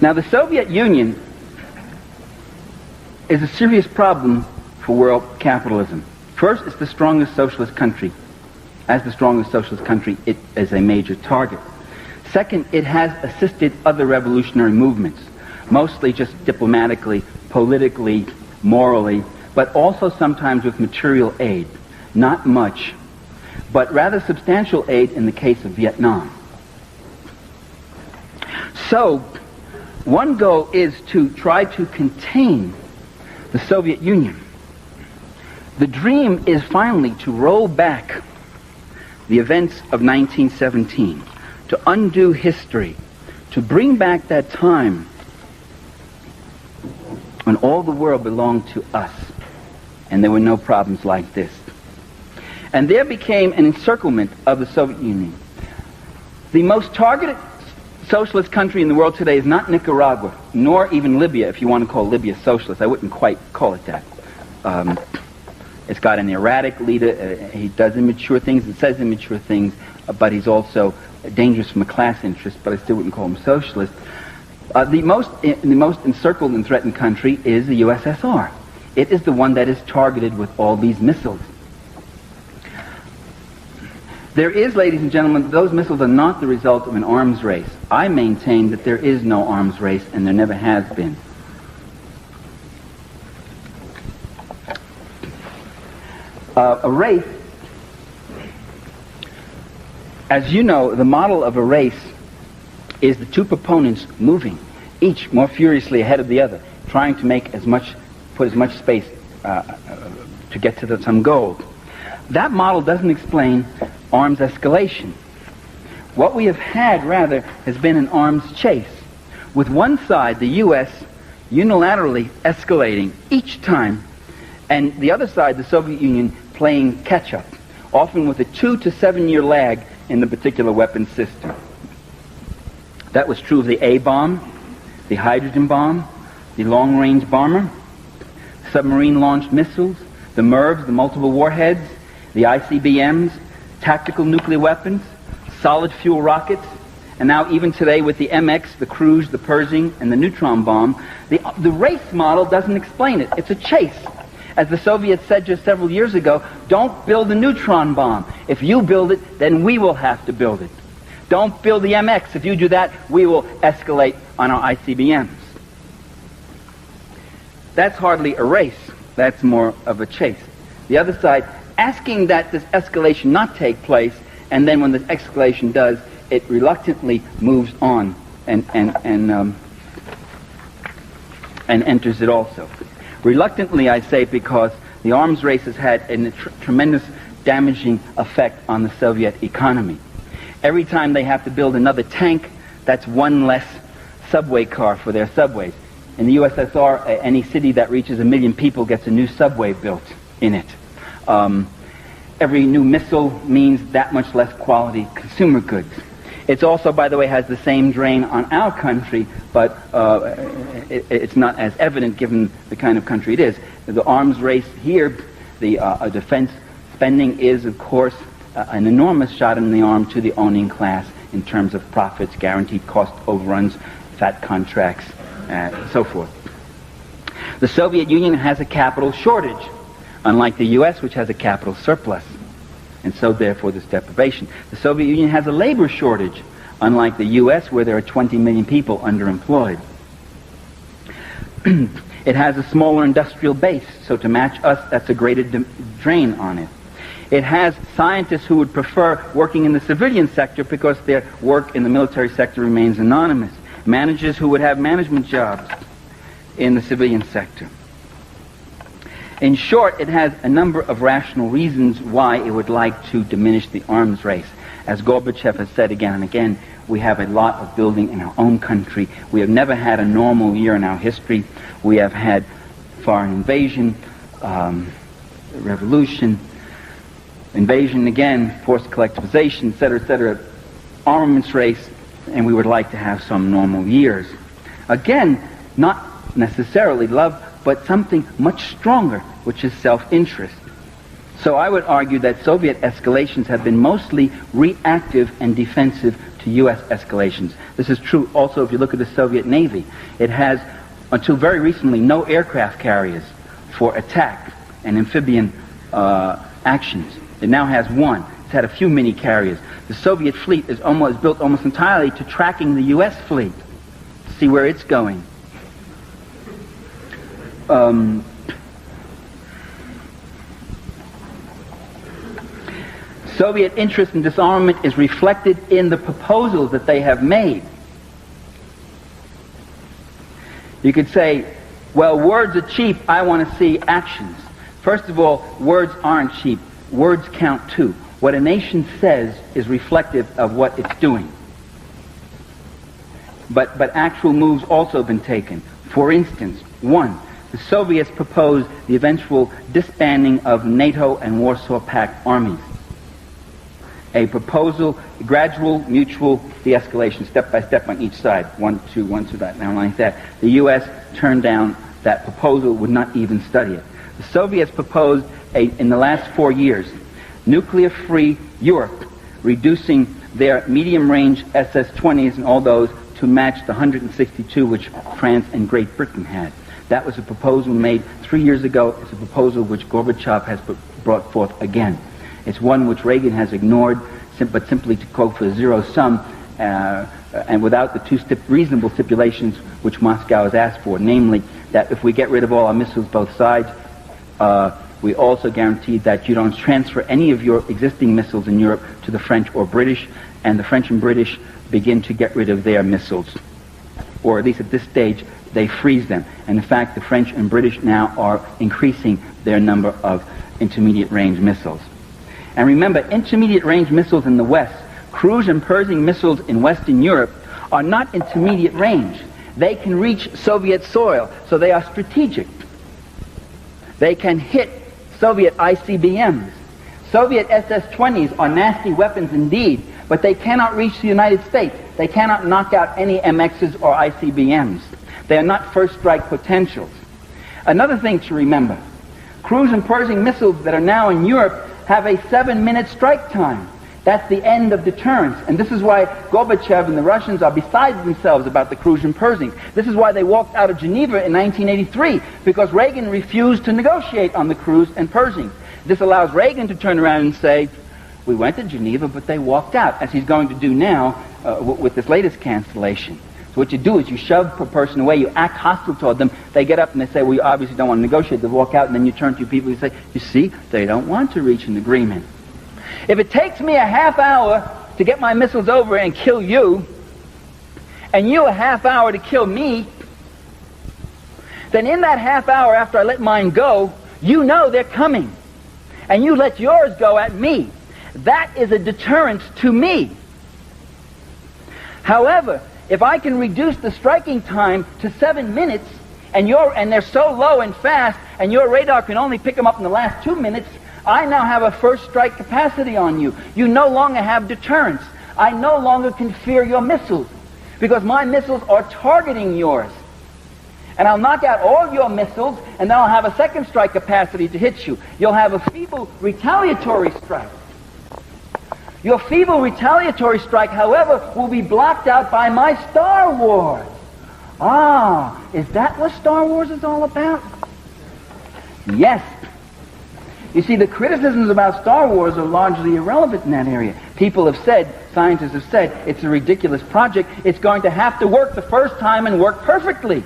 Now, the Soviet Union is a serious problem for world capitalism. First, it's the strongest socialist country. As the strongest socialist country, it is a major target. Second, it has assisted other revolutionary movements, mostly just diplomatically, politically, morally, but also sometimes with material aid. Not much, but rather substantial aid in the case of Vietnam. So, one goal is to try to contain the Soviet Union. The dream is finally to roll back the events of 1917, to undo history, to bring back that time when all the world belonged to us and there were no problems like this. And there became an encirclement of the Soviet Union. The most targeted socialist country in the world today is not Nicaragua, nor even Libya, if you want to call Libya socialist. I wouldn't quite call it that. It's got an erratic leader. He does immature things and says immature things, but he's also dangerous from a class interest, but I still wouldn't call him socialist. The most encircled and threatened country is the USSR. It is the one that is targeted with all these missiles. There is, ladies and gentlemen, those missiles are not the result of an arms race. I maintain that there is no arms race, and there never has been. A race, as you know, the model of a race is the two proponents moving, each more furiously ahead of the other, trying to make put as much space to get to some goal. That model doesn't explain arms escalation. What we have had, rather, has been an arms chase, with one side, the U.S., unilaterally escalating each time, and the other side, the Soviet Union, playing catch-up, often with a 2 to 7 year lag in the particular weapon system. That was true of the A-bomb, the hydrogen bomb, the long-range bomber, submarine-launched missiles, the MIRVs, the multiple warheads, the ICBMs, tactical nuclear weapons, solid-fuel rockets, and now even today with the MX, the cruise, the Pershing, and the neutron bomb. The race model doesn't explain it. It's a chase. As the Soviets said just several years ago, don't build a neutron bomb. If you build it, then we will have to build it. Don't build the MX. If you do that, we will escalate on our ICBMs. That's hardly a race. That's more of a chase. The other side, asking that this escalation not take place, and then when the escalation does, it reluctantly moves on and enters it also. Reluctantly, I say, because the arms race has had a tremendous damaging effect on the Soviet economy. Every time they have to build another tank, that's one less subway car for their subways. In the USSR, any city that reaches 1 million people gets a new subway built in it. Every new missile means that much less quality consumer goods. It also, by the way, has the same drain on our country, but it's not as evident given the kind of country it is. The arms race here, the defense spending is, of course, an enormous shot in the arm to the owning class in terms of profits, guaranteed cost overruns, fat contracts, and so forth. The Soviet Union has a capital shortage, unlike the U.S., which has a capital surplus. And so, therefore, there's deprivation. The Soviet Union has a labor shortage, unlike the U.S., where there are 20 million people underemployed. It has a smaller industrial base, so to match us, that's a greater drain on it. It has scientists who would prefer working in the civilian sector because their work in the military sector remains anonymous. Managers who would have management jobs in the civilian sector. In short, it has a number of rational reasons why it would like to diminish the arms race. As Gorbachev has said again and again, we have a lot of building in our own country. We have never had a normal year in our history. We have had foreign invasion, revolution, invasion again, forced collectivization, etc., armaments race, and we would like to have some normal years. Again, not necessarily love, but something much stronger, which is self-interest. So I would argue that Soviet escalations have been mostly reactive and defensive to U.S. escalations. This is true also if you look at the Soviet Navy. It has, until very recently, no aircraft carriers for attack and amphibian actions. It now has one. It's had a few mini carriers. The Soviet fleet is built almost entirely to tracking the U.S. fleet, to see where it's going. Soviet interest in disarmament is reflected in the proposals that they have made. You could say, well, words are cheap, I want to see actions. First of all, words aren't cheap. Words count too. What a nation says is reflective of what it's doing. But actual moves also have been taken. For instance, one, the Soviets proposed the eventual disbanding of NATO and Warsaw Pact armies. A proposal, gradual, mutual de-escalation, step by step on each side. One, two, that, now like that. The U.S. turned down that proposal, would not even study it. The Soviets proposed, in the last 4 years, nuclear-free Europe, reducing their medium-range SS-20s and all those to match the 162 which France and Great Britain had. That was a proposal made 3 years ago. It's a proposal which Gorbachev has brought forth again. It's one which Reagan has ignored, but simply to quote for a zero sum, and without the two reasonable stipulations which Moscow has asked for, namely that if we get rid of all our missiles both sides, we also guarantee that you don't transfer any of your existing missiles in Europe to the French or British, and the French and British begin to get rid of their missiles. Or at least at this stage, they freeze them. And in fact, the French and British now are increasing their number of intermediate-range missiles. And remember, intermediate-range missiles in the West, cruise and Pershing missiles in Western Europe, are not intermediate range. They can reach Soviet soil, so they are strategic. They can hit Soviet ICBMs. Soviet SS-20s are nasty weapons indeed, but they cannot reach the United States. They cannot knock out any MXs or ICBMs. They are not first strike potentials. Another thing to remember, cruise and Pershing missiles that are now in Europe have a 7-minute strike time. That's the end of deterrence. And this is why Gorbachev and the Russians are beside themselves about the cruise and Pershing. This is why they walked out of Geneva in 1983, because Reagan refused to negotiate on the cruise and Pershing. This allows Reagan to turn around and say, we went to Geneva, but they walked out, as he's going to do now with this latest cancellation. So what you do is you shove a person away, you act hostile toward them, they get up and they say, well, you obviously don't want to negotiate, they walk out, and then you turn to your people and say, you see, they don't want to reach an agreement. If it takes me a half hour to get my missiles over and kill you, and you a half hour to kill me, then in that half hour after I let mine go, you know they're coming. And you let yours go at me. That is a deterrence to me. However, if I can reduce the striking time to 7 minutes, and they're so low and fast, and your radar can only pick them up in the last 2 minutes, I now have a first strike capacity on you. You no longer have deterrence. I no longer can fear your missiles, because my missiles are targeting yours. And I'll knock out all your missiles, and then I'll have a second strike capacity to hit you. You'll have a feeble retaliatory strike. Your feeble retaliatory strike, however, will be blocked out by my Star Wars. Ah, is that what Star Wars is all about? Yes. You see, the criticisms about Star Wars are largely irrelevant in that area. People have said, scientists have said, it's a ridiculous project. It's going to have to work the first time and work perfectly.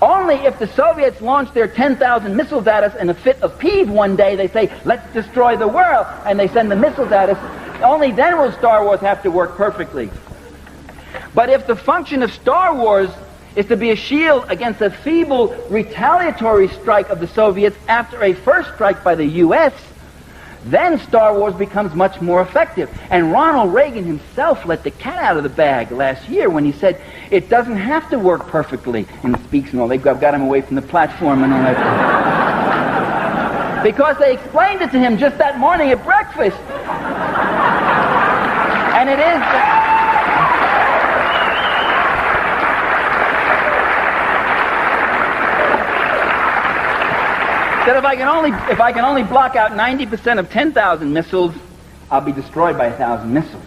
Only if the Soviets launch their 10,000 missiles at us in a fit of peeve one day, they say, let's destroy the world, and they send the missiles at us, only then will Star Wars have to work perfectly. But if the function of Star Wars is to be a shield against a feeble retaliatory strike of the Soviets after a first strike by the U.S., then Star Wars becomes much more effective. And Ronald Reagan himself let the cat out of the bag last year when he said, it doesn't have to work perfectly in speaks and all. They've got him away from the platform and all that. Because they explained it to him just that morning at breakfast. And it is... that if I can only block out 90% of 10,000 missiles, I'll be destroyed by 1,000 missiles.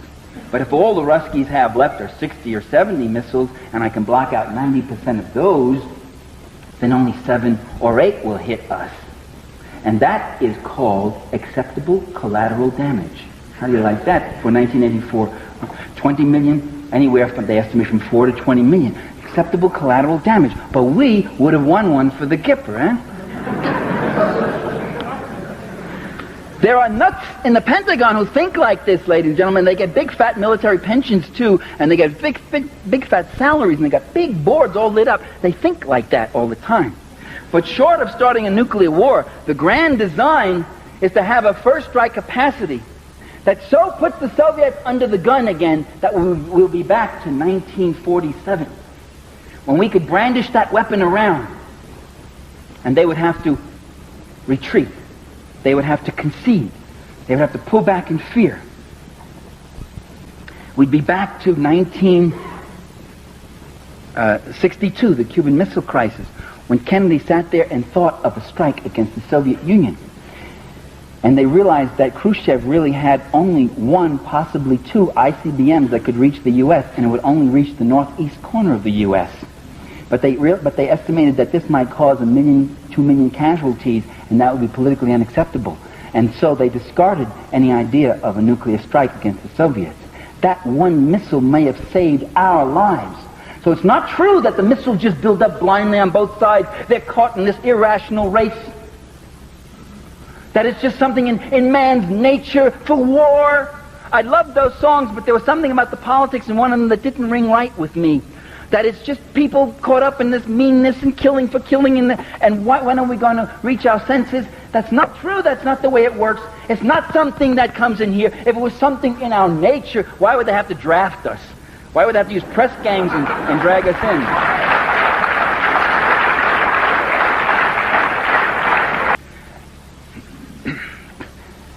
But if all the Ruskies have left are 60 or 70 missiles, and I can block out 90% of those, then only 7 or 8 will hit us. And that is called acceptable collateral damage. How do you like that? For 1984, 20 million, anywhere from, they estimate, from 4 to 20 million. Acceptable collateral damage. But we would have won one for the Gipper, eh? There are nuts in the Pentagon who think like this, ladies and gentlemen. They get big fat military pensions too, and they get big fat salaries, and they got big boards all lit up. They think like that all the time. But short of starting a nuclear war, the grand design is to have a first strike capacity that so puts the Soviets under the gun again that we'll be back to 1947, when we could brandish that weapon around, and they would have to retreat. They would have to concede. They would have to pull back in fear. We'd be back to 1962, the Cuban Missile Crisis, when Kennedy sat there and thought of a strike against the Soviet Union. And they realized that Khrushchev really had only 1, possibly 2 ICBMs that could reach the U.S., and it would only reach the northeast corner of the U.S. But they estimated that this might cause 1 million, 2 million casualties, and that would be politically unacceptable. And so they discarded any idea of a nuclear strike against the Soviets. That one missile may have saved our lives. So it's not true that the missiles just build up blindly on both sides. They're caught in this irrational race. That it's just something in man's nature for war. I loved those songs, but there was something about the politics in one of them that didn't ring right with me. That it's just people caught up in this meanness and killing for killing, and when are we going to reach our senses? That's not true. That's not the way it works. It's not something that comes in here. If it was something in our nature, why would they have to draft us? Why would they have to use press gangs and drag us in?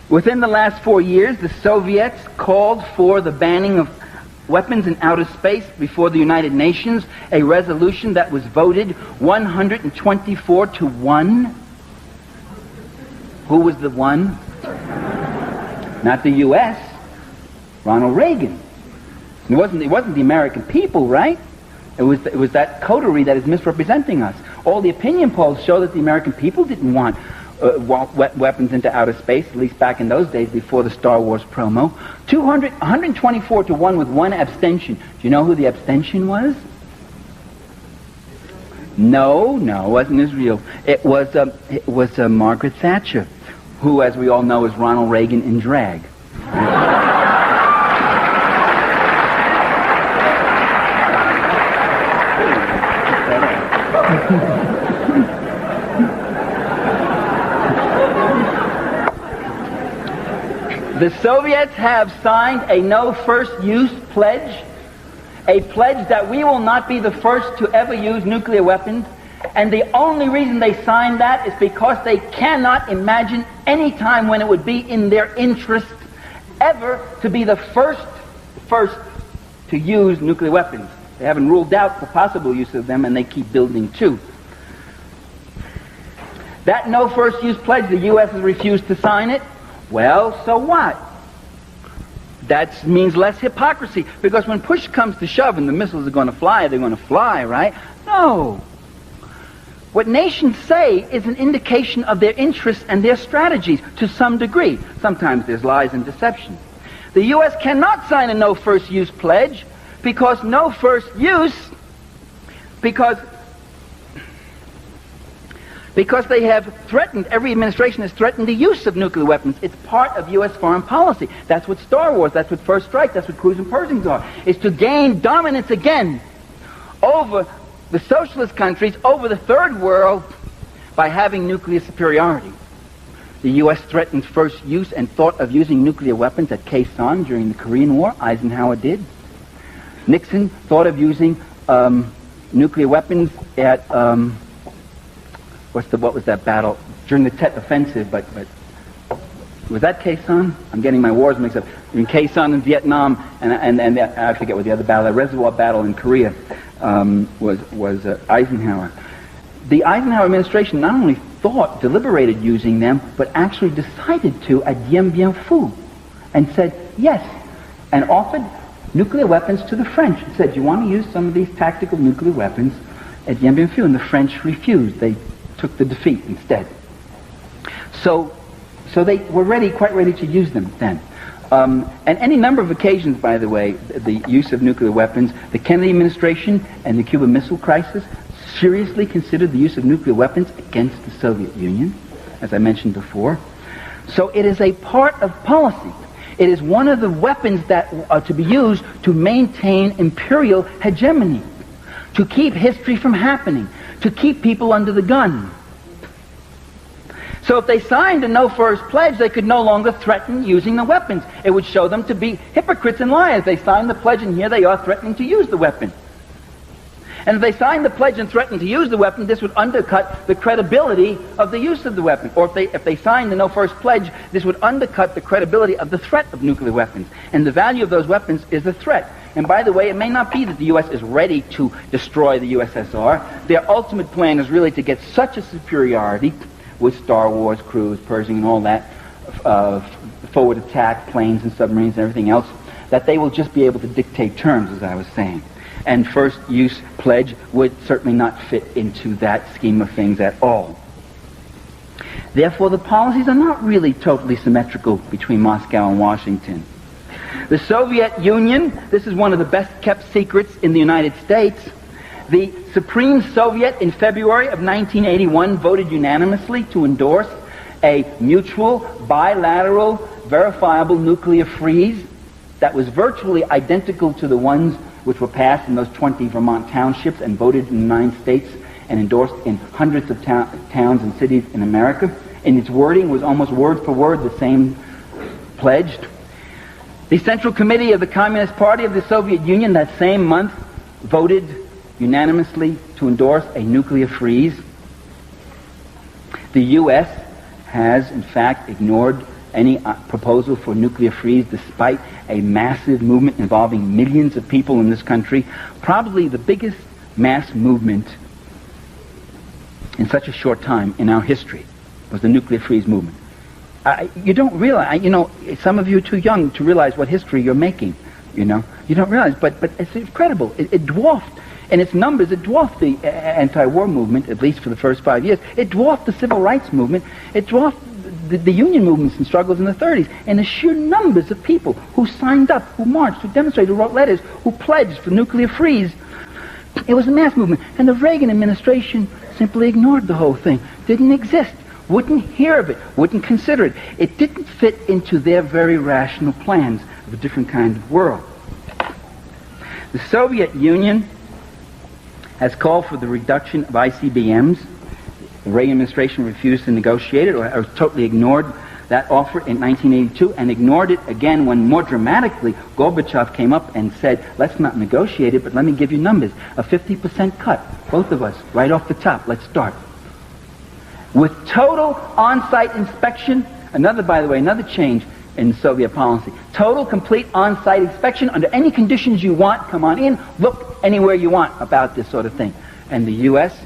Within the last 4 years, the Soviets called for the banning of weapons in outer space before the United Nations, a resolution that was voted 124 to 1. Who was the one? Not the U.S., Ronald Reagan. It wasn't the American people, right? It was that coterie that is misrepresenting us. All the opinion polls show that the American people didn't want weapons into outer space, at least back in those days before the Star Wars promo. 124 to 1 with 1 abstention. Do you know who the abstention was? No, it wasn't Israel. It was Margaret Thatcher, who, as we all know, is Ronald Reagan in drag. The Soviets have signed a no first use pledge, a pledge that we will not be the first to ever use nuclear weapons, and the only reason they signed that is because they cannot imagine any time when it would be in their interest ever to be the first to use nuclear weapons. They haven't ruled out the possible use of them, and they keep building too. That no first use pledge, the U.S. has refused to sign it. Well, so what? That means less hypocrisy, because when push comes to shove and the missiles are going to fly, they're going to fly, right? No. What nations say is an indication of their interests and their strategies to some degree. Sometimes there's lies and deception. The U.S. cannot sign a no first use pledge because no first use, because they have threatened, every administration has threatened the use of nuclear weapons. It's part of U.S. foreign policy. That's what Star Wars, that's what First Strike, that's what Cruise and Persings are. Is to gain dominance again over the socialist countries, over the third world, by having nuclear superiority. The U.S. threatened first use and thought of using nuclear weapons at Khe Sanh during the Korean War. Eisenhower did. Nixon thought of using nuclear weapons at... what was that battle? During the Tet Offensive, but was that Khe Sanh? I'm getting my wars mixed up. In Khe Sanh in Vietnam, and I forget what the other battle, the Reservoir Battle in Korea, was Eisenhower. The Eisenhower administration not only deliberated using them, but actually decided to at Dien Bien Phu, and said yes, and offered nuclear weapons to the French. He said, you want to use some of these tactical nuclear weapons at Dien Bien Phu? And the French refused. They took the defeat instead. So they were quite ready to use them then. And any number of occasions, by the way, the use of nuclear weapons, the Kennedy administration and the Cuban Missile Crisis seriously considered the use of nuclear weapons against the Soviet Union, as I mentioned before. So it is a part of policy. It is one of the weapons that are to be used to maintain imperial hegemony, to keep history from happening, to keep people under the gun. So if they signed a no-first pledge, they could no longer threaten using the weapons. It would show them to be hypocrites and liars. They signed the pledge, and here they are threatening to use the weapon. And if they signed the pledge and threatened to use the weapon, this would undercut the credibility of the use of the weapon. Or if they signed the no-first pledge, this would undercut the credibility of the threat of nuclear weapons. And the value of those weapons is the threat. And by the way, it may not be that the U.S. is ready to destroy the USSR. Their ultimate plan is really to get such a superiority with Star Wars, cruise, Pershing, and all that, forward attack, planes and submarines and everything else, that they will just be able to dictate terms, as I was saying. And first use pledge would certainly not fit into that scheme of things at all. Therefore, the policies are not really totally symmetrical between Moscow and Washington. The Soviet Union, this is one of the best kept secrets in the United States. The Supreme Soviet in February of 1981 voted unanimously to endorse a mutual, bilateral, verifiable nuclear freeze that was virtually identical to the ones which were passed in those 20 Vermont townships and voted in the 9 states and endorsed in hundreds of towns and cities in America. And its wording was almost word for word the same pledged. The Central Committee of the Communist Party of the Soviet Union that same month voted unanimously to endorse a nuclear freeze. The U.S. has, in fact, ignored any proposal for nuclear freeze despite a massive movement involving millions of people in this country. Probably the biggest mass movement in such a short time in our history was the nuclear freeze movement. You don't realize, some of you are too young to realize what history you're making, You don't realize, but it's incredible. It dwarfed, in its numbers, it dwarfed the anti-war movement, at least for the first 5 years. It dwarfed the civil rights movement. It dwarfed the union movements and struggles in the 30s. And the sheer numbers of people who signed up, who marched, who demonstrated, who wrote letters, who pledged for nuclear freeze. It was a mass movement. And the Reagan administration simply ignored the whole thing. Didn't exist. Wouldn't hear of it. Wouldn't consider it. It didn't fit into their very rational plans of a different kind of world. The Soviet Union has called for the reduction of ICBMs. The Reagan administration refused to negotiate it, or totally ignored that offer in 1982, and ignored it again when, more dramatically, Gorbachev came up and said, let's not negotiate it, but let me give you numbers. A 50% cut, both of us, right off the top. Let's start. With total on-site inspection, by the way, another change in Soviet policy. Total, complete on-site inspection under any conditions you want. Come on in, look anywhere you want about this sort of thing. And the U.S.,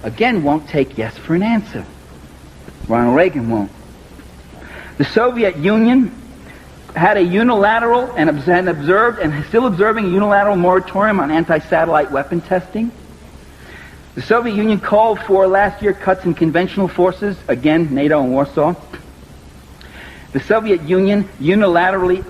again, won't take yes for an answer. Ronald Reagan won't. The Soviet Union had a unilateral and observed and is still observing a unilateral moratorium on anti-satellite weapon testing. The Soviet Union called for last year cuts in conventional forces, again, NATO and Warsaw. The Soviet Union unilaterally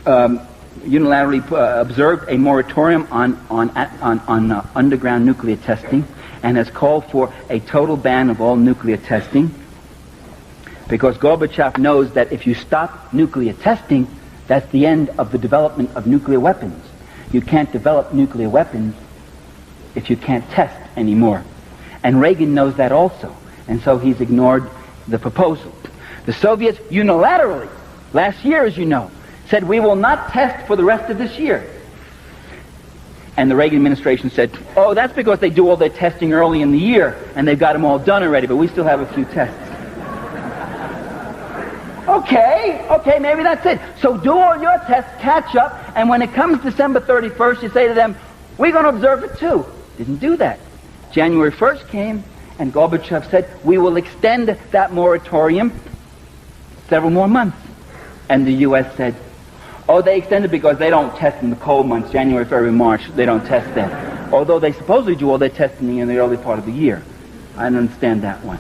observed a moratorium on underground nuclear testing and has called for a total ban of all nuclear testing, because Gorbachev knows that if you stop nuclear testing, that's the end of the development of nuclear weapons. You can't develop nuclear weapons if you can't test anymore. And Reagan knows that also, and so he's ignored the proposal. The Soviets unilaterally, last year, as you know, said we will not test for the rest of this year. And the Reagan administration said, oh, that's because they do all their testing early in the year, and they've got them all done already, but we still have a few tests. Okay, maybe that's it. So do all your tests, catch up, and when it comes December 31st, you say to them, we're going to observe it too. Didn't do that. January 1st came, and Gorbachev said, we will extend that moratorium several more months. And the U.S. said, Oh, they extend it because they don't test in the cold months, January, February, March. They don't test then. Although they supposedly do all their testing in the early part of the year. I don't understand that one.